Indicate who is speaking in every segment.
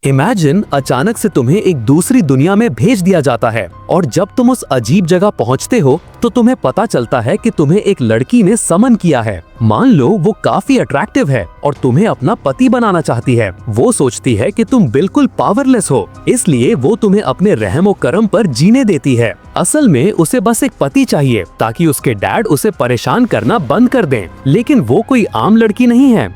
Speaker 1: Imagine अचानक से तुम्हें एक दूसरी दुनिया में भेज दिया जाता है और जब तुम उस अजीब जगह पहुंचते हो तो तुम्हें पता चलता है कि तुम्हें एक लड़की ने समन किया है। मान लो वो काफी अट्रैक्टिव है और तुम्हें अपना पति बनाना चाहती है। वो सोचती है कि तुम बिल्कुल पावरलेस हो, इसलिए वो तुम्हें अपने रहमो करम पर जीने देती है। असल में उसे बस एक पति चाहिए ताकि उसके डैड उसे परेशान करना बंद कर दें। लेकिन वो कोई आम लड़की नहीं है।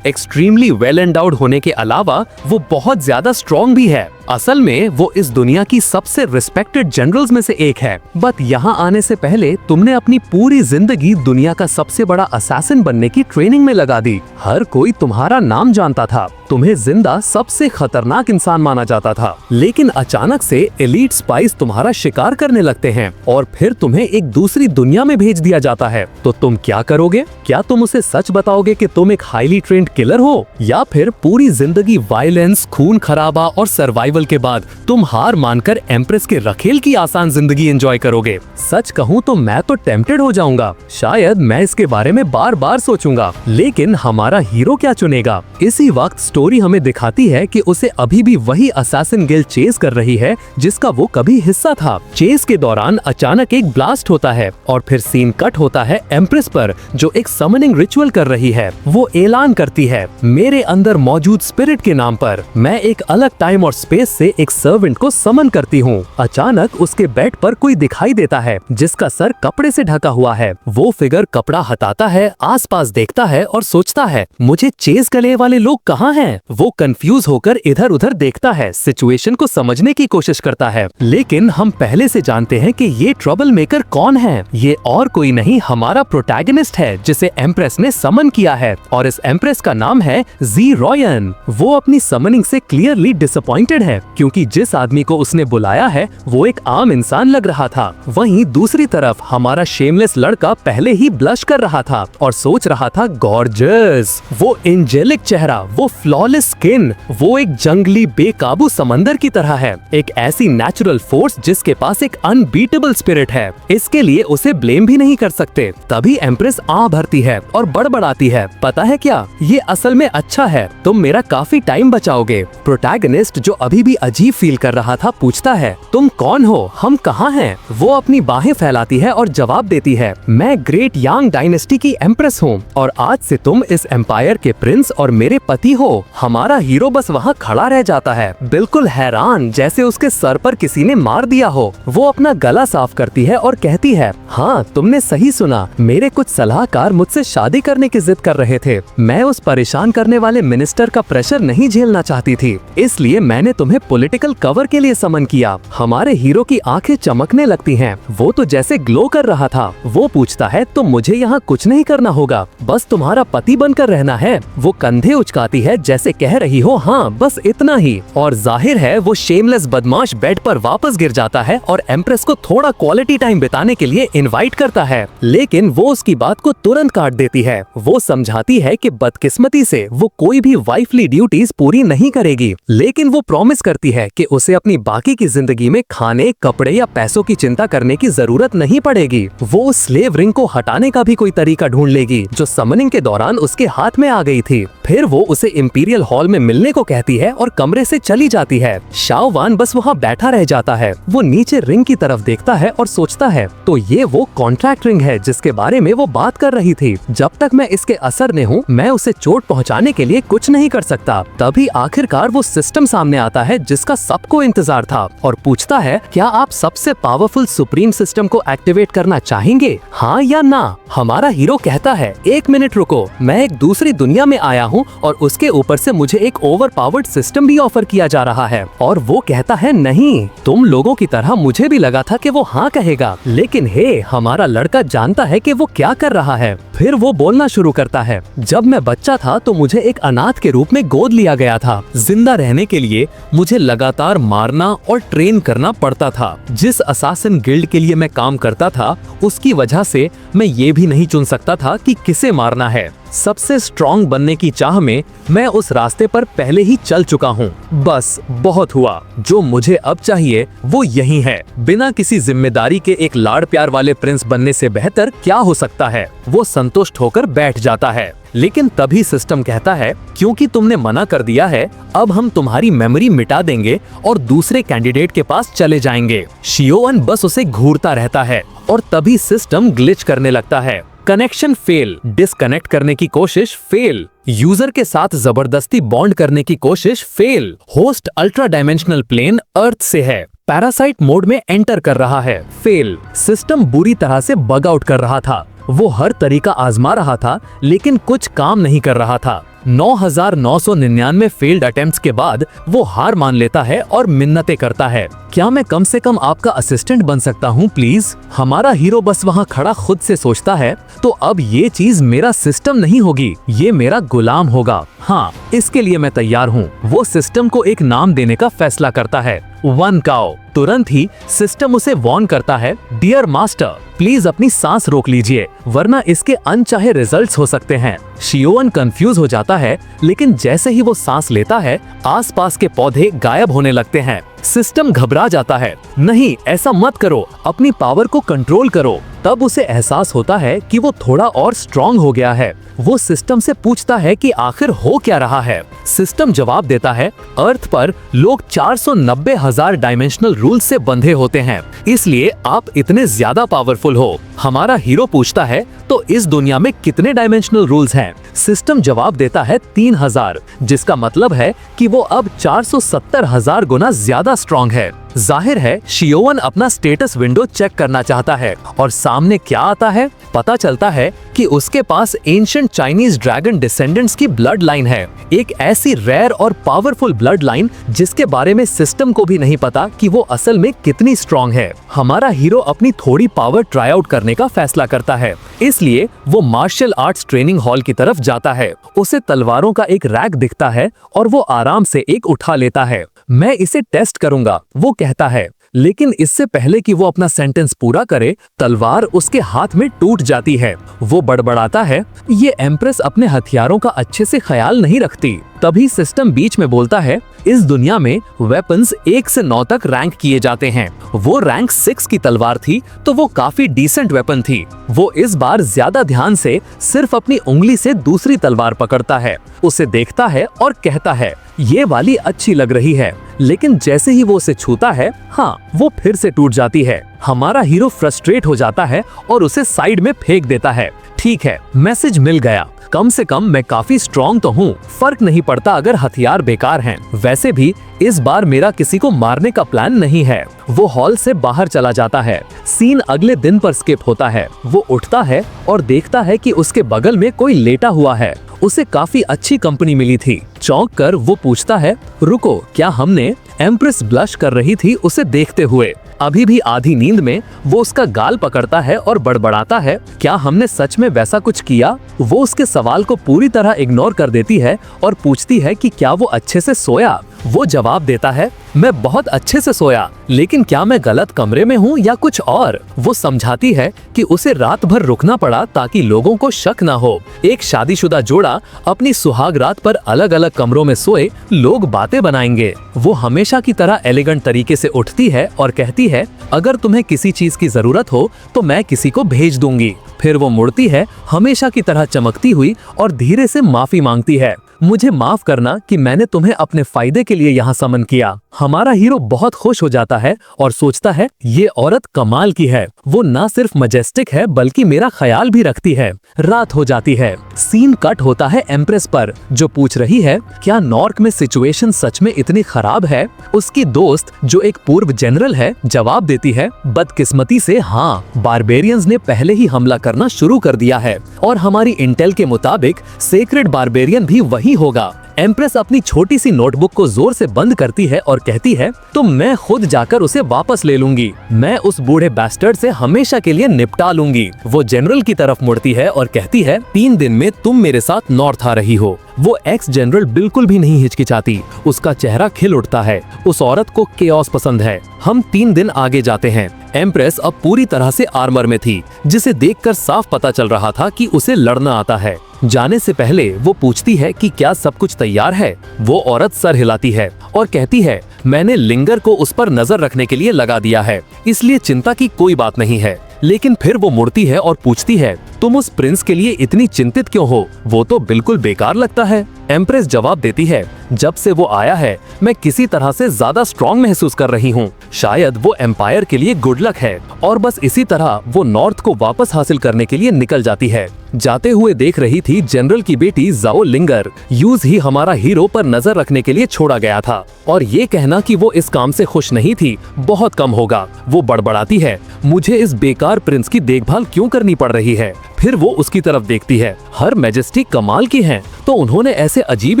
Speaker 1: एक्सट्रीमली वेल एंडाउड होने के अलावा वो बहुत ज्यादा स्ट्रॉन्ग भी है। असल में वो इस दुनिया की सबसे रिस्पेक्टेड जनरल्स में से एक है। बट यहाँ आने से पहले तुमने अपनी पूरी जिंदगी दुनिया का सबसे बड़ा असैसिन बनने की ट्रेनिंग में लगा दी। हर कोई तुम्हारा नाम जानता था, तुम्हें जिंदा सबसे खतरनाक इंसान माना जाता था। लेकिन अचानक से एलीट स्पाइस तुम्हारा शिकार करने लगते हैं और फिर तुम्हें एक दूसरी दुनिया में भेज दिया जाता है। तो तुम क्या करोगे? क्या तुम उसे सच बताओगे कि तुम एक हाईली ट्रेंड किलर हो, या फिर पूरी जिंदगी वायलेंस, खून खराबा और सर्वाइवल के बाद तुम हार मानकर एम्प्रेस के रखेल की आसान जिंदगी एंजॉय करोगे? सच कहूँ तो मैं तो टेम्प्टेड हो जाऊंगा। शायद मैं इसके बारे में बार बार सोचूंगा। लेकिन हमारा हीरो क्या चुनेगा? इसी वक्त स्टोरी हमें दिखाती है कि उसे अभी भी वही असैसिन गिल्ड चेस कर रही है जिसका वो कभी हिस्सा था। चेस के दौरान अचानक एक ब्लास्ट होता है और फिर सीन कट होता है एम्प्रेस पर, जो एक समनिंग रिचुअल कर रही है। वो ऐलान करती है, मेरे अंदर मौजूद स्पिरिट के नाम पर मैं एक अलग टाइम और स्पेस से एक सर्वेंट को समन करती हूँ। अचानक उसके बेड पर कोई दिखाई देता है जिसका सर कपड़े से ढका हुआ है। वो फिगर कपड़ा हटाता है, आसपास देखता है और सोचता है, मुझे चेस गले वाले लोग कहाँ हैं? वो कंफ्यूज होकर इधर उधर देखता है, सिचुएशन को समझने की कोशिश करता है। लेकिन हम पहले से जानते हैं कि ये ट्रबल मेकर कौन है। ये और कोई नहीं, हमारा प्रोटैगनिस्ट है जिसे एम्प्रेस ने समन किया है, और इस एम्प्रेस का नाम है जी रॉयन। वो अपनी समनिंग से क्लियरली डिसअपॉइंटेड है क्योंकि जिस आदमी को उसने बुलाया है वो एक आम इंसान लग रहा था। वहीं दूसरी तरफ हमारा शेमलेस लड़का पहले ही ब्लश कर रहा था और सोच रहा था, गॉर्जियस, वो एंजेलिक चेहरा, वो फ्लॉलेस स्किन, वो एक जंगली बेकाबू समंदर की तरह है, एक ऐसी नेचुरल फोर्स जिसके पास एक अनबीटेबल स्पिरिट है। इसके लिए उसे ब्लेम भी नहीं कर सकते। तभी एम्प्रेस आ भरती है और बड़बड़ाती है, पता है क्या, ये असल में अच्छा है, तुम मेरा काफी टाइम बचाओगे। प्रोटैगनिस्ट, जो अभी भी अजीब फील कर रहा था, पूछता है, तुम कौन हो, हम कहाँ हैं? वो अपनी बाहें फैलाती है और जवाब देती है, मैं ग्रेट यांग डायनेस्टी की एम्प्रेस हूँ और आज से तुम इस एम्पायर के प्रिंस और मेरे पति हो। हमारा हीरो बस वहाँ खड़ा रह जाता है, बिल्कुल हैरान, जैसे उसके सर पर किसी ने मार दिया हो। वो अपना गला साफ करती है और कहती है, हाँ तुमने सही सुना, मेरे कुछ सलाहकार मुझसे शादी करने की जिद कर रहे थे। मैं उस परेशान करने वाले मिनिस्टर का प्रेशर नहीं झेलना चाहती थी, इसलिए मैंने तुम्हें पॉलिटिकल कवर के लिए समन किया। हमारे हीरो की आंखें चमकने लगती हैं, वो तो जैसे ग्लो कर रहा था। वो पूछता है, तो मुझे यहाँ कुछ नहीं करना होगा, बस तुम्हारा पति बनकर रहना है। वो कंधे उचकाती है जैसे कह रही हो, हाँ बस इतना ही। और जाहिर है वो शेमलेस बदमाश बेड पर वापस गिर जाता है और एम्प्रेस को थोड़ा क्वालिटी टाइम बिताने के लिए इनवाइट करता है। लेकिन वो उसकी बात को तुरंत काट देती है। वो समझाती है कि बदकिस्मती से वो कोई भी वाइफली ड्यूटीज पूरी नहीं करेगी, लेकिन वो प्रॉमिस करती है कि उसे अपनी बाकी की जिंदगी में खाने, कपड़े या पैसों की चिंता करने की जरूरत नहीं पड़ेगी। वो स्लेव रिंग को हटाने का भी कोई तरीका ढूंढ लेगी जो समनिंग के दौरान उसके हाथ में आ गई थी। फिर वो उसे इंपीरियल हॉल में मिलने को कहती है और कमरे से चली जाती है। शाओवान बस वहाँ बैठा रह जाता है। वो नीचे रिंग की तरफ देखता है और सोचता है, तो ये वो कॉन्ट्रैक्ट रिंग है जिसके बारे में वो बात कर रही थी। जब तक मैं इसके असर में हूँ, मैं उसे चोट पहुँचाने के लिए कुछ नहीं कर सकता। तभी आखिरकार वो सिस्टम सामने आता है जिसका सबको इंतजार था और पूछता है, क्या आप सबसे पावरफुल सुप्रीम सिस्टम को एक्टिवेट करना चाहेंगे, हाँ या ना? हमारा हीरो कहता है, एक मिनट रुको, मैं एक दूसरी दुनिया में आया हूँ और उसके ऊपर से मुझे एक ओवर पावर्ड सिस्टम भी ऑफर किया जा रहा है। और वो कहता है, नहीं, तुम लोगों की तरह मुझे भी लगा था कि वो हाँ कहेगा, लेकिन हे, हमारा लड़का जानता है कि वो क्या कर रहा है। फिर वो बोलना शुरू करता है, जब मैं बच्चा था तो मुझे एक अनाथ के रूप में गोद लिया गया था। जिंदा रहने के लिए मुझे लगातार मारना और ट्रेन करना पड़ता था। जिस असैसिन गिल्ड के लिए मैं काम करता था उसकी वजह से मैं ये भी नहीं चुन सकता था कि किसे मारना है। सबसे स्ट्रॉन्ग बनने की चाह में मैं उस रास्ते पर पहले ही चल चुका हूँ। बस बहुत हुआ, जो मुझे अब चाहिए वो यही है। बिना किसी जिम्मेदारी के एक लाड़ प्यार वाले प्रिंस बनने से बेहतर क्या हो सकता है? वो संतुष्ट होकर बैठ जाता है। लेकिन तभी सिस्टम कहता है क्योंकि तुमने मना कर दिया है, अब हम तुम्हारी मेमोरी मिटा देंगे और दूसरे कैंडिडेट के पास चले जाएंगे। शियोवन बस उसे घूरता रहता है और तभी सिस्टम ग्लिच करने लगता है। कनेक्शन फेल, डिस्कनेक्ट करने की कोशिश फेल, यूजर के साथ जबरदस्ती बॉन्ड करने की कोशिश fail, host ultra dimensional plane earth से है, पैरासाइट मोड में एंटर कर रहा है फेल, सिस्टम बुरी तरह से बग आउट कर रहा था। वो हर तरीका आजमा रहा था लेकिन कुछ काम नहीं कर रहा था। 9,999 फेल्ड अटेम्प्ट्स के बाद वो हार मान लेता है और मिन्नतें करता है, क्या मैं कम से कम आपका असिस्टेंट बन सकता हूँ प्लीज। हमारा हीरो बस वहाँ खड़ा खुद से सोचता है, तो अब ये चीज मेरा सिस्टम नहीं होगी, ये मेरा गुलाम होगा। हाँ, इसके लिए मैं तैयार हूँ। वो सिस्टम को एक नाम देने का फैसला करता है, वन काओ। तुरंत ही सिस्टम उसे वार्न करता है, डियर मास्टर प्लीज अपनी सांस रोक लीजिए वरना इसके अनचाहे रिजल्ट्स हो सकते हैं। शियोवन कंफ्यूज हो जाता है, लेकिन जैसे ही वो सांस लेता है आसपास के पौधे गायब होने लगते हैं। सिस्टम घबरा जाता है, नहीं ऐसा मत करो, अपनी पावर को कंट्रोल करो। तब उसे एहसास होता है कि वो थोड़ा और स्ट्रॉन्ग हो गया है। वो सिस्टम से पूछता है कि आखिर हो क्या रहा है। सिस्टम जवाब देता है, अर्थ पर लोग 490,000 डायमेंशनल रूल से बंधे होते हैं, इसलिए आप इतने ज्यादा पावरफुल हो। हमारा हीरो पूछता है, तो इस दुनिया में कितने डायमेंशनल रूल्स हैं? सिस्टम जवाब देता है 3000, जिसका मतलब है कि वो अब 470,000 गुना ज्यादा स्ट्रॉन्ग है। जाहिर है शियोवन अपना स्टेटस विंडो चेक करना चाहता है और सामने क्या आता है? पता चलता है कि उसके पास एंशिएंट चाइनीज ड्रैगन डिसेंडेंट्स की ब्लड लाइन है, एक ऐसी रेयर और पावरफुल ब्लड लाइन जिसके बारे में सिस्टम को भी नहीं पता कि वो असल में कितनी स्ट्रॉन्ग है। हमारा हीरो अपनी थोड़ी पावर ट्राई आउट करने का फैसला करता है, इसलिए वो मार्शल आर्ट्स ट्रेनिंग हॉल की तरफ जाता है। उसे तलवारों का एक रैक दिखता है और वो आराम से एक उठा लेता है। मैं इसे टेस्ट करूंगा, वो कहता है, लेकिन इससे पहले कि वो अपना सेंटेंस पूरा करे तलवार उसके हाथ में टूट जाती है। वो बड़बड़ाता है, ये एम्प्रेस अपने हथियारों का अच्छे से ख्याल नहीं रखती। तभी सिस्टम बीच में बोलता है, इस दुनिया में वेपन्स 1 से 9 तक रैंक किए जाते हैं। वो रैंक 6 की तलवार थी तो वो काफी डिसेंट वेपन थी। वो इस बार ज्यादा ध्यान से सिर्फ अपनी उंगली से दूसरी तलवार पकड़ता है, उसे देखता है और कहता है, ये वाली अच्छी लग रही है। लेकिन जैसे ही वो उसे छूता है, हाँ, वो फिर से टूट जाती है। हमारा हीरो फ्रस्ट्रेट हो जाता है और उसे साइड में फेंक देता है। ठीक है, मैसेज मिल गया, कम से कम मैं काफी स्ट्रॉन्ग तो हूँ, फर्क नहीं पड़ता अगर हथियार बेकार हैं। वैसे भी इस बार मेरा किसी को मारने का प्लान नहीं है। वो हॉल से बाहर चला जाता है। सीन अगले दिन पर स्किप होता है। वो उठता है और देखता है कि उसके बगल में कोई लेटा हुआ है। उसे काफी अच्छी कंपनी मिली थी। चौंक कर वो पूछता है, रुको, क्या हमने? एम्प्रेस ब्लश कर रही थी उसे देखते हुए। अभी भी आधी नींद में वो उसका गाल पकड़ता है और बड़बड़ाता है, क्या हमने सच में वैसा कुछ किया? वो उसके सवाल को पूरी तरह इग्नोर कर देती है और पूछती है कि क्या वो अच्छे से सोया? वो जवाब देता है, मैं बहुत अच्छे से सोया, लेकिन क्या मैं गलत कमरे में हूँ या कुछ और? वो समझाती है कि उसे रात भर रुकना पड़ा ताकि लोगों को शक न हो। एक शादीशुदा जोड़ा अपनी सुहाग रात पर अलग अलग कमरों में सोए, लोग बातें बनाएंगे। वो हमेशा की तरह एलिगेंट तरीके से उठती है और कहती है, अगर तुम्हें किसी चीज की जरूरत हो तो मैं किसी को भेज दूंगी। फिर वो मुड़ती है हमेशा की तरह चमकती हुई और धीरे से माफी मांगती है, मुझे माफ करना कि मैंने तुम्हें अपने फायदे के लिए यहाँ समन किया। हमारा हीरो बहुत खुश हो जाता है और सोचता है, ये औरत कमाल की है, वो ना सिर्फ मजेस्टिक है बल्कि मेरा ख्याल भी रखती है। रात हो जाती है। सीन कट होता है एम्प्रेस पर, जो पूछ रही है, क्या नॉर्क में सिचुएशन सच में इतनी खराब है? उसकी दोस्त जो एक पूर्व जनरल है जवाब देती है, बदकिस्मती से हाँ, बारबेरियंस ने पहले ही हमला करना शुरू कर दिया है और हमारी इंटेल के मुताबिक सेक्रेड बारबेरियन भी वही होगा। एम्प्रेस अपनी छोटी सी नोटबुक को जोर से बंद करती है और कहती है, तो मैं खुद जाकर उसे वापस ले लूंगी। मैं उस बूढ़े बैस्टर्ड से हमेशा के लिए निपटा लूंगी। वो जनरल की तरफ मुड़ती है और कहती है, 3 दिन में तुम मेरे साथ नॉर्थ आ रही हो। वो एक्स जनरल बिल्कुल भी नहीं हिचकिचाती, उसका चेहरा खिल उठता है। उस औरत को केओस पसंद है। हम 3 दिन आगे जाते हैं। एम्प्रेस अब पूरी तरह से आर्मर में थी, जिसे देखकर साफ पता चल रहा था कि उसे लड़ना आता है। जाने से पहले वो पूछती है कि क्या सब कुछ तैयार है। वो औरत सर हिलाती है और कहती है, मैंने लिंगर को उस पर नजर रखने के लिए लगा दिया है, इसलिए चिंता की कोई बात नहीं है। लेकिन फिर वो मुड़ती है और पूछती है, तुम उस प्रिंस के लिए इतनी चिंतित क्यों हो? वो तो बिल्कुल बेकार लगता है। एम्प्रेस जवाब देती है, जब से वो आया है मैं किसी तरह से ज्यादा स्ट्रॉन्ग महसूस कर रही हूँ। शायद वो एम्पायर के लिए गुड लक है। और बस इसी तरह वो नॉर्थ को वापस हासिल करने के लिए निकल जाती है। जाते हुए देख रही थी जनरल की बेटी जाओ लिंगर। यूज ही हमारा हीरो पर नजर रखने के लिए छोड़ा गया था, और ये कहना कि वो इस काम से खुश नहीं थी बहुत कम होगा। वो बड़बड़ाती है, मुझे इस बेकार प्रिंस की देखभाल क्यों करनी पड़ रही है? फिर वो उसकी तरफ देखती है, हर मैजेस्टी कमाल की हैं, तो उन्होंने ऐसे अजीब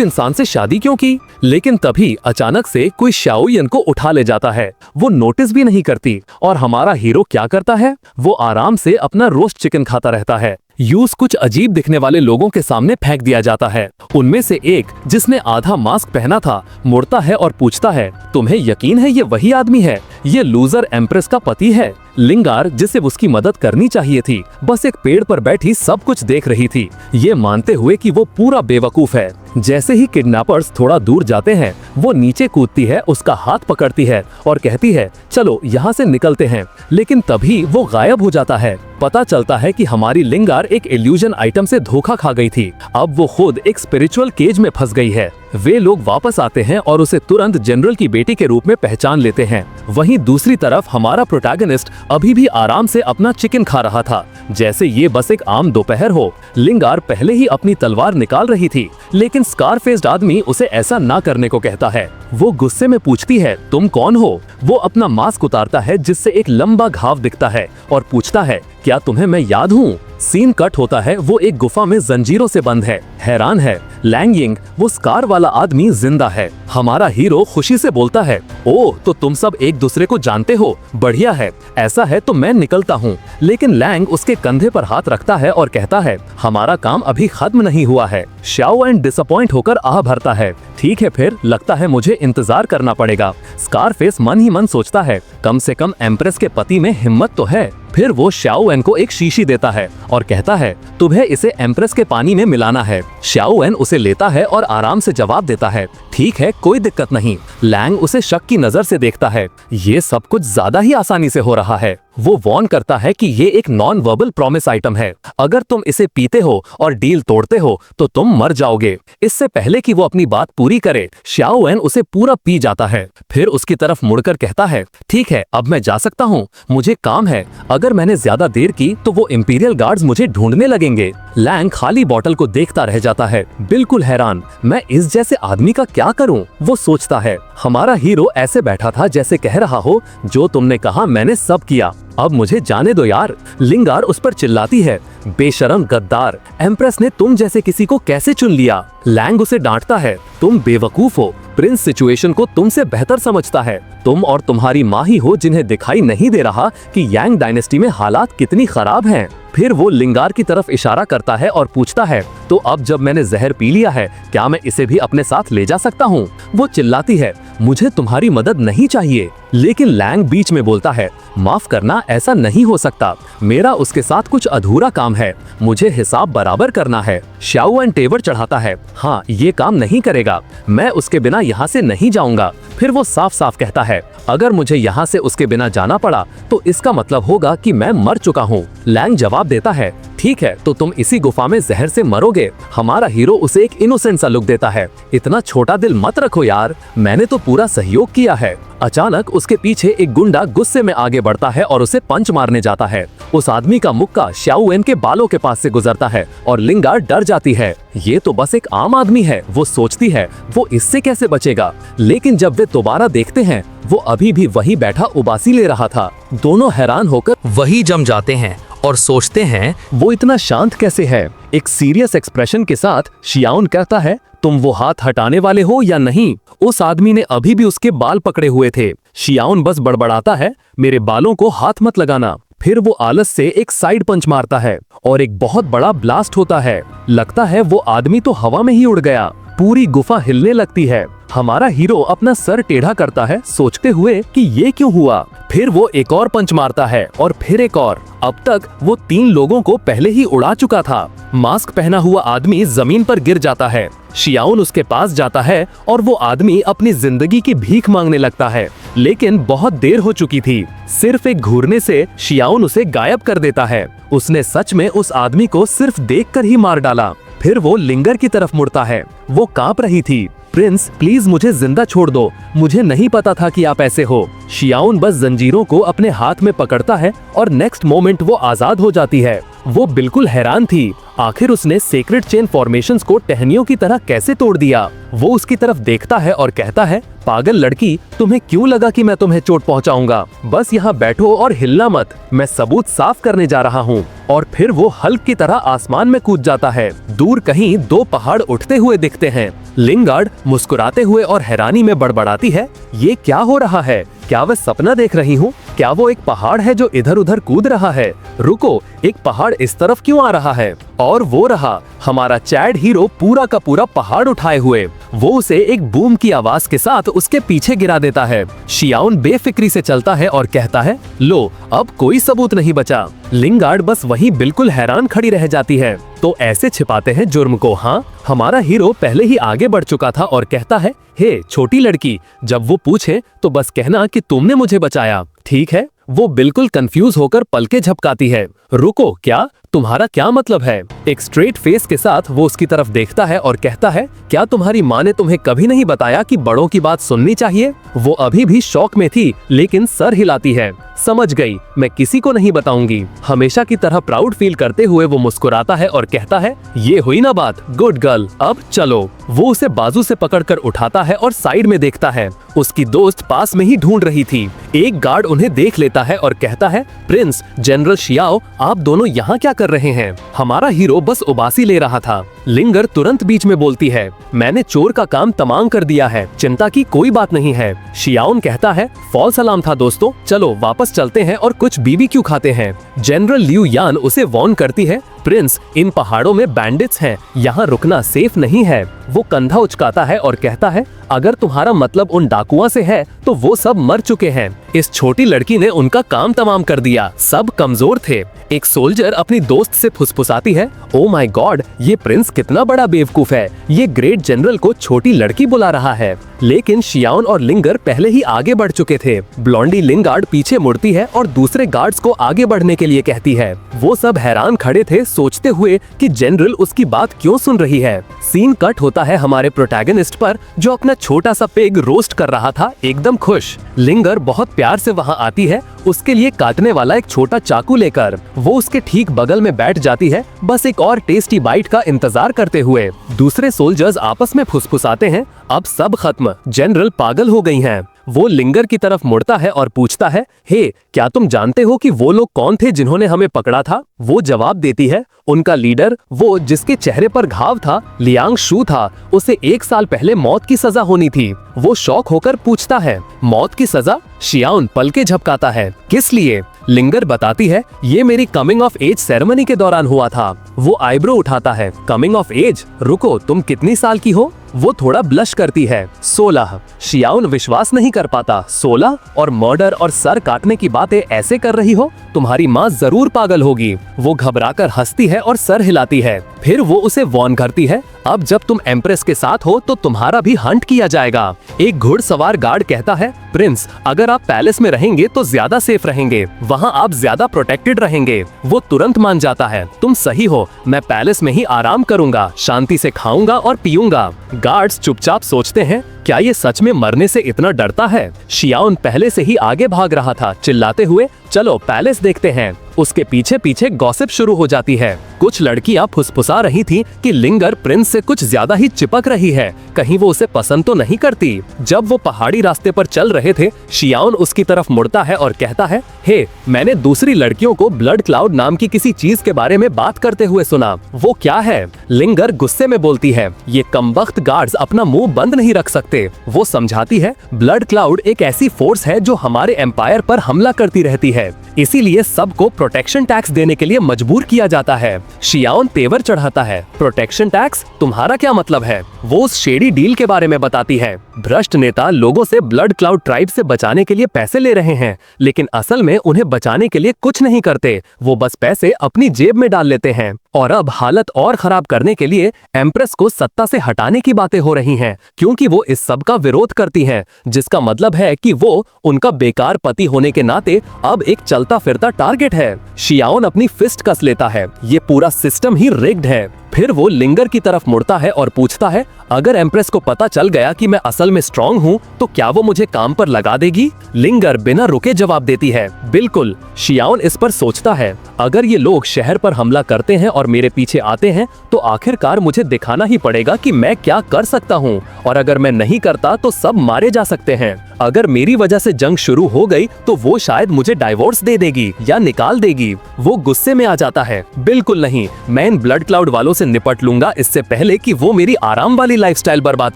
Speaker 1: इंसान से शादी क्यों की? लेकिन तभी अचानक से कोई शाओयन को उठा ले जाता है। वो नोटिस भी नहीं करती, और हमारा हीरो क्या करता है? वो आराम से अपना रोस्ट चिकन खाता रहता है। यूज कुछ अजीब दिखने वाले लोगों के सामने फेंक दिया जाता है। उनमें से एक, जिसने आधा मास्क पहना था, मुड़ता है और पूछता है, तुम्हें यकीन है ये वही आदमी है? ये लूजर एम्प्रेस का पति है। लिंगार, जिसे उसकी मदद करनी चाहिए थी, बस एक पेड़ पर बैठी सब कुछ देख रही थी, ये मानते हुए कि वो पूरा बेवकूफ है। जैसे ही किडनैपर्स थोड़ा दूर जाते हैं, वो नीचे कूदती है, उसका हाथ पकड़ती है और कहती है, चलो यहाँ से निकलते हैं। लेकिन तभी वो गायब हो जाता है। पता चलता है कि हमारी लिंगार एक इल्यूजन आइटम से धोखा खा गई थी। अब वो खुद एक स्पिरिचुअल केज में फंस गई है। वे लोग वापस आते हैं और उसे तुरंत जनरल की बेटी के रूप में पहचान लेते हैं। वहीं दूसरी तरफ हमारा प्रोटैगनिस्ट अभी भी आराम से अपना चिकन खा रहा था, जैसे ये बस एक आम दोपहर हो। लिंगार पहले ही अपनी तलवार निकाल रही थी, लेकिन स्कारफेस्ड आदमी उसे ऐसा ना करने को कहता है। वो गुस्से में पूछती है, तुम कौन हो? वो अपना मास्क उतारता है, जिससे एक लंबा घाव दिखता है, और पूछता है, क्या तुम्हें मैं याद हूँ? सीन कट होता है, वो एक गुफा में जंजीरों से बंद है। हैरान है लैंग यिंग, वो स्कार वाला आदमी जिंदा है। हमारा हीरो खुशी से बोलता है, ओह तो तुम सब एक दूसरे को जानते हो, बढ़िया है, ऐसा है तो मैं निकलता हूँ। लेकिन लैंग उसके कंधे पर हाथ रखता है और कहता है, हमारा काम अभी खत्म नहीं हुआ है। शाओ डिसअपॉइंट होकर आह भरता है, ठीक है फिर, लगता है मुझे इंतजार करना पड़ेगा। स्कारफेस मन ही मन सोचता है, कम से कम एम्प्रेस के पति में हिम्मत तो है। फिर वो शाओ को एक शीशी देता है और कहता है, तुम्हें इसे एम्प्रेस के पानी में मिलाना है। शाओ उसे लेता है और आराम से जवाब देता है, ठीक है, कोई दिक्कत नहीं। लैंग उसे शक की नजर से देखता है, ये सब कुछ ज्यादा ही आसानी से हो रहा है। वो वार्न करता है कि ये एक नॉन वर्बल प्रॉमिस आइटम है, अगर तुम इसे पीते हो और डील तोड़ते हो तो तुम मर जाओगे। इससे पहले कि वो अपनी बात पूरी करे, शाओ उसे पूरा पी जाता है। फिर उसकी तरफ मुड़कर कहता है, ठीक है, अब मैं जा सकता हूँ, मुझे काम है। अगर मैंने ज्यादा देर की तो वो इंपीरियल गार्ड्स मुझे ढूंढने लगेंगे। लैंग खाली बोतल को देखता रह जाता है, बिल्कुल हैरान, मैं इस जैसे आदमी का क्या करूं? वो सोचता है। हमारा हीरो ऐसे बैठा था जैसे कह रहा हो, जो तुमने कहा मैंने सब किया, अब मुझे जाने दो यार। लिंगार उस पर चिल्लाती है, बेशरम गद्दार, एम्प्रेस ने तुम जैसे किसी को कैसे चुन लिया? लैंग उसे डांटता है, तुम बेवकूफ हो, प्रिंस सिचुएशन को तुमसे बेहतर समझता है। तुम और तुम्हारी माँ ही हो जिन्हें दिखाई नहीं दे रहा कि यांग डायनेस्टी में हालात कितनी खराब हैं। फिर वो लिंगार की तरफ इशारा करता है और पूछता है, तो अब जब मैंने जहर पी लिया है, क्या मैं इसे भी अपने साथ ले जा सकता हूँ? वो चिल्लाती है, मुझे तुम्हारी मदद नहीं चाहिए। लेकिन लैंग बीच में बोलता है, माफ करना, ऐसा नहीं हो सकता, मेरा उसके साथ कुछ अधूरा काम है, मुझे हिसाब बराबर करना है। शाओ तेवर चढ़ाता है, हाँ ये काम नहीं करेगा, मैं उसके बिना यहाँ से नहीं जाऊंगा। फिर वो साफ साफ कहता है, अगर मुझे यहाँ से उसके बिना जाना पड़ा तो इसका मतलब होगा कि मैं मर चुका हूँ। लैंग जवाब देता है, ठीक है, तो तुम इसी गुफा में जहर से मरोगे। हमारा हीरो उसे एक इनोसेंट सा लुक देता है, इतना छोटा दिल मत रखो यार, मैंने तो पूरा सहयोग किया है। अचानक उसके पीछे एक गुंडा गुस्से में आगे बढ़ता है और उसे पंच मारने जाता है। उस आदमी का मुक्का शाओ के बालों के पास से गुजरता है और लिंगार डर जाती है, ये तो बस एक आम आदमी है। वो सोचती है, वो इससे कैसे बचेगा? लेकिन जब वे दोबारा देखते हैं, वो अभी भी वहीं बैठा उबासी ले रहा था। दोनों हैरान होकर
Speaker 2: वही जम जाते हैं और सोचते हैं,
Speaker 1: वो इतना शांत कैसे है? एक सीरियस एक्सप्रेशन के साथ शियाउन कहता है, तुम वो हाथ हटाने वाले हो या नहीं? उस आदमी ने अभी भी उसके बाल पकड़े हुए थे। शियाउन बस बड़बड़ाता है, मेरे बालों को हाथ मत लगाना। फिर वो आलस से एक साइड पंच मारता है और एक बहुत बड़ा ब्लास्ट होता है। लगता है वो आदमी तो हवा में ही उड़ गया। पूरी गुफा हिलने लगती है हमारा हीरो अपना सर टेढ़ा करता है, सोचते हुए कि ये क्यों हुआ। फिर वो एक और पंच मारता है और फिर एक और। अब तक वो 3 लोगों को पहले ही उड़ा चुका था। मास्क पहना हुआ आदमी जमीन पर गिर जाता है। शियाउन उसके पास जाता है और वो आदमी अपनी जिंदगी की भीख मांगने लगता है, लेकिन बहुत देर हो चुकी थी। सिर्फ एक घूरने से शियाउन उसे गायब कर देता है। उसने सच में उस आदमी को सिर्फ देखकर ही मार डाला। फिर वो लिंगर की तरफ मुड़ता है। वो कांप रही थी। प्रिंस, प्लीज मुझे जिंदा छोड़ दो, मुझे नहीं पता था कि आप ऐसे हो। शियाउन बस जंजीरों को अपने हाथ में पकड़ता है और नेक्स्ट मोमेंट वो आजाद हो जाती है। वो बिल्कुल हैरान थी, आखिर उसने सेक्रेट चेन फॉर्मेशंस को टहनियों की तरह कैसे तोड़ दिया। वो उसकी तरफ देखता है और कहता है, पागल लड़की, तुम्हें क्यों लगा कि मैं तुम्हें चोट पहुंचाऊंगा? बस यहाँ बैठो और हिलना मत, मैं सबूत साफ करने जा रहा हूँ। और फिर वो हल्क की तरह आसमान में कूद जाता है। दूर कहीं 2 पहाड़ उठते हुए दिखते हैं। लिंगार्ड मुस्कुराते हुए और हैरानी में बड़बड़ाती है, ये क्या हो रहा है? क्या वह सपना देख रही हूँ? क्या वो एक पहाड़ है जो इधर उधर कूद रहा है? रुको, एक पहाड़ इस तरफ क्यों आ रहा है? और वो रहा हमारा चैड हीरो पूरा का पूरा पहाड़ उठाए हुए। वो उसे एक बूम की आवाज के साथ उसके पीछे गिरा देता है। शियाउन बेफिक्री से चलता है और कहता है, लो, अब कोई सबूत नहीं बचा। लिंगार्ड बस वहीं बिल्कुल हैरान खड़ी रह जाती है। तो ऐसे छिपाते हैं जुर्म को, हाँ? हमारा हीरो पहले ही आगे बढ़ चुका था और कहता है, हे छोटी लड़की, जब वो पूछे तो बस कहना कि तुमने मुझे बचाया, ठीक है? वो बिल्कुल कंफ्यूज होकर पलके झपकाती है। रुको, क्या? तुम्हारा क्या मतलब है? एक स्ट्रेट फेस के साथ वो उसकी तरफ देखता है और कहता है, क्या तुम्हारी माँ ने तुम्हें कभी नहीं बताया कि बड़ों की बात सुननी चाहिए? वो अभी भी शौक में थी, लेकिन सर हिलाती है। समझ गई, मैं किसी को नहीं बताऊंगी। हमेशा की तरह प्राउड फील करते हुए वो मुस्कुराता है और कहता है, ये हुई ना बात, गुड गर्ल, अब चलो। वो उसे बाजू से पकड़कर उठाता है और साइड में देखता है। उसकी दोस्त पास में ही ढूंढ रही थी। एक गार्ड उन्हें देख लेता है और कहता है, प्रिंस, जनरल शियाओ, आप दोनों यहाँ क्या कर रहे हैं? हमारा हीरो बस उबासी ले रहा था। लिंगर तुरंत बीच में बोलती है, मैंने चोर का काम तमाम कर दिया है, चिंता की कोई बात नहीं है। शियाउन कहता है, फॉल्स अलार्म था दोस्तों, चलो वापस चलते हैं और कुछ बीबीक्यू खाते हैं। जनरल लियू यान उसे वार्न करती है, प्रिंस, इन पहाड़ों में बैंडिट्स हैं, यहाँ रुकना सेफ नहीं है। वो कंधा उचकाता है और कहता है, अगर तुम्हारा मतलब उन डाकुओं से है तो वो सब मर चुके हैं। इस छोटी लड़की ने उनका काम तमाम कर दिया, सब कमजोर थे। एक सोल्जर अपनी दोस्त से फुसफुसाती है, ओ माय गॉड, ये प्रिंस कितना बड़ा बेवकूफ है, ये ग्रेट जनरल को छोटी लड़की बुला रहा है। लेकिन शियाउन और लिंगर पहले ही आगे बढ़ चुके थे। ब्लॉन्डी लिंगार्ड पीछे मुड़ती है और दूसरे गार्ड्स को आगे बढ़ने के लिए कहती है। वो सब हैरान खड़े थे, सोचते हुए कि जनरल उसकी बात क्यों सुन रही है। सीन कट होता है हमारे प्रोटैगनिस्ट पर, जो अपना छोटा सा पिग रोस्ट कर रहा था, एकदम खुश। लिंगर बहुत प्यार से वहाँ आती है, उसके लिए काटने वाला एक छोटा चाकू लेकर। वो उसके ठीक बगल में बैठ जाती है, बस एक और टेस्टी बाइट का इंतजार करते हुए। दूसरे सोल्जर्स आपस में फुसफुसाते हैं, अब सब खत्म, जनरल पागल हो गई हैं। वो लिंगर की तरफ मुड़ता है और पूछता है, हे, क्या तुम जानते हो कि वो लोग कौन थे जिन्होंने हमें पकड़ा था? वो जवाब देती है, उनका लीडर, वो जिसके चेहरे पर घाव था, लियांग शू था, उसे 1 साल पहले मौत की सजा होनी थी। वो शॉक होकर पूछता है, मौत की सजा? शियाउन पलके झपकाता है, किस लिए? लिंगर बताती है, ये मेरी कमिंग ऑफ एज सेरेमनी के दौरान हुआ था। वो आईब्रो उठाता है, कमिंग ऑफ एज? रुको, तुम कितनी साल की हो? वो थोड़ा ब्लश करती है, 16। शियाउन विश्वास नहीं कर पाता, 16 और मर्डर और सर काटने की बातें ऐसे कर रही हो? तुम्हारी माँ जरूर पागल होगी। वो घबराकर हंसती है और सर हिलाती है। फिर वो उसे वार्न करती है, अब जब तुम एम्प्रेस के साथ हो तो तुम्हारा भी हंट किया जाएगा। एक घुड़सवार गार्ड कहता है, प्रिंस, अगर आप पैलेस में रहेंगे तो ज्यादा सेफ रहेंगे, वहाँ आप ज्यादा प्रोटेक्टेड रहेंगे। वो तुरंत मान जाता है, तुम सही हो, मैं पैलेस में ही आराम करूंगा, शांति से खाऊंगा और पीऊंगा। गार्ड्स चुपचाप सोचते हैं, क्या ये सच में मरने से इतना डरता है? शियाउन पहले से ही आगे भाग रहा था, चिल्लाते हुए, चलो पैलेस देखते हैं। उसके पीछे पीछे गॉसिप शुरू हो जाती है। कुछ लड़कियां फुसफुसा रही थी कि लिंगर प्रिंस से कुछ ज्यादा ही चिपक रही है, कहीं वो उसे पसंद तो नहीं करती। जब वो पहाड़ी रास्ते पर चल रहे थे, शियाउन उसकी तरफ मुड़ता है और कहता है, हे, मैंने दूसरी लड़कियों को ब्लड क्लाउड नाम की किसी चीज के बारे में बात करते हुए सुना, वो क्या है? लिंगर गुस्से में बोलती है, ये कमबख्त गार्ड्स अपना मुंह बंद नहीं रख सकते। वो समझाती है, ब्लड क्लाउड एक ऐसी फोर्स है जो हमारे एम्पायर पर हमला करती रहती है, इसीलिए सबको प्रोटेक्शन टैक्स देने के लिए मजबूर किया जाता है। शियाउन तेवर चढ़ाता है, प्रोटेक्शन टैक्स? तुम्हारा क्या मतलब है? वो उस शेडी डील के बारे में बताती है। भ्रष्ट नेता लोगों से ब्लड क्लाउड ट्राइब से बचाने के लिए पैसे ले रहे हैं, लेकिन असल में उन्हें बचाने के लिए कुछ नहीं करते। वो बस पैसे अपनी जेब में डाल लेते हैं। और अब हालत और खराब करने के लिए एम्प्रेस को सत्ता से हटाने की बातें हो रही हैं, क्योंकि वो इस सब का विरोध करती हैं, जिसका मतलब है कि वो उनका बेकार पति होने के नाते अब एक चलता फिरता टारगेट है। शियाओन अपनी फिस्ट कस लेता है, ये पूरा सिस्टम ही रिग्ड है। फिर वो लिंगर की तरफ मुड़ता है और पूछता है, अगर एम्प्रेस को पता चल गया कि मैं असल में स्ट्रांग हूँ तो क्या वो मुझे काम पर लगा देगी? लिंगर बिना रुके जवाब देती है, बिल्कुल। शियाओन इस पर सोचता है, अगर ये लोग शहर पर हमला करते हैं और मेरे पीछे आते हैं तो आखिरकार मुझे दिखाना ही पड़ेगा कि मैं क्या कर सकता हूँ, और अगर मैं नहीं करता तो सब मारे जा सकते हैं। अगर मेरी वजह से जंग शुरू हो गई तो वो शायद मुझे डाइवोर्स दे देगी या निकाल देगी। वो गुस्से में आ जाता है, बिल्कुल नहीं, मैं इन ब्लड क्लाउड वालों से निपट लूंगा इससे पहले कि वो मेरी आराम वाली लाइफस्टाइल बर्बाद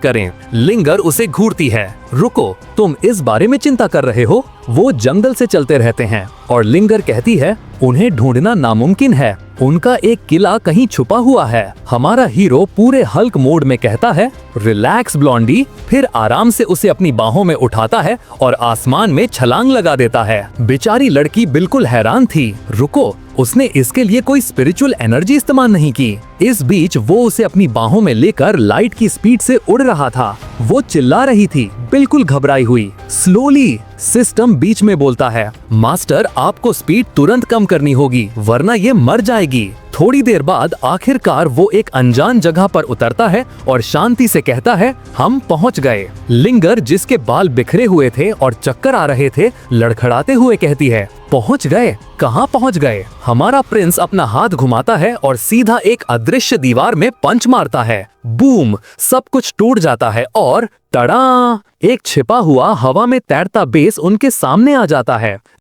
Speaker 1: करें। लिंगर उसे घूरती है, रुको, तुम इस बारे में चिंता कर रहे हो? वो जंगल से चलते रहते हैं और लिंगर कहती है, उन्हें ढूंढना नामुमकिन है, उनका एक किला कहीं छुपा हुआ है। हमारा हीरो पूरे हल्क मोड में कहता है, रिलैक्स ब्लॉन्डी, फिर आराम से उसे अपनी बाहों में उठाता है और आसमान में छलांग लगा देता है। बेचारी लड़की बिल्कुल हैरान थी, रुको, उसने इसके लिए कोई स्पिरिचुअल एनर्जी इस्तेमाल नहीं की। इस बीच वो उसे अपनी बाहों में लेकर लाइट की स्पीड से उड़ रहा था। वो चिल्ला रही थी, बिल्कुल घबराई हुई। स्लोली, सिस्टम बीच में बोलता है, मास्टर आपको स्पीड तुरंत कम करनी होगी वरना ये मर जाएगी। थोड़ी देर बाद आखिरकार वो एक अनजान जगह पर उतरता है और शांति से कहता है, हम पहुंच गए। लिंगर, जिसके बाल बिखरे हुए थे और चक्कर आ रहे थे, लड़खड़ाते हुए कहती है, पहुंच गए? कहां पहुंच गए? हमारा प्रिंस अपना हाथ घुमाता है और सीधा एक अदृश्य दीवार में पंच मारता है। बूम, सब कुछ टूट जाता है और टड़ा, एक छिपा हुआ हवा में तैरता बेस उनके सामने आ जाता है।